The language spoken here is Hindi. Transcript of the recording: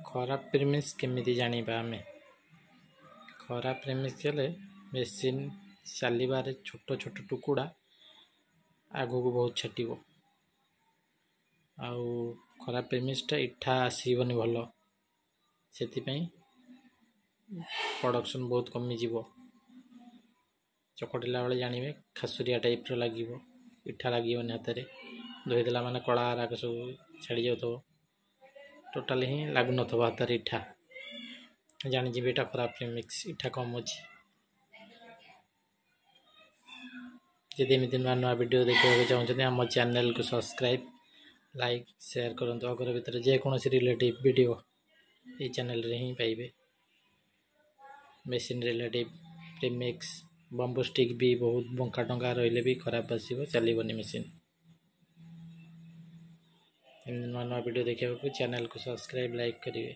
खराब प्रेमिस केमिति जानिबा आमे खराब प्रेमिस केले मेसीन चलबार छोट छोट टुकुड़ा आगो को बहुत छाटिबो आउ खराब प्रेमिसटा इठा आसीबनी भलो सेति पई प्रोडक्शन बहुत कमी जीवो चकटिला बेले जानिबे खासुरिया टाइप रो लागिबो इठा लागिबोनी हाथ रे धोइदेला माने कला राग सब छाड़ी जाउथबो टोटाली ही लागु नथबो हाथ रे इठा जानि जिबे एटा खराब प्रेमिक्स इठा कम अछि जदि एमिति नवा नवा वीडियो देखिବାକୁ चाहुछथि हम चैनल को सब्सक्राइब लाइक शेयर करंतु अगर भीतर जे कोनोसी रिलेटिव वीडियो ए चैनल रे ही पाइबे machine relative premix bamboo stick भी बहुत बंका टंका रहिले भी खराब आसीबो चलीबोनी मेसिन नवा नवा वीडियो देखिବାକୁ चैनल को सब्सक्राइब लाइक करिवे।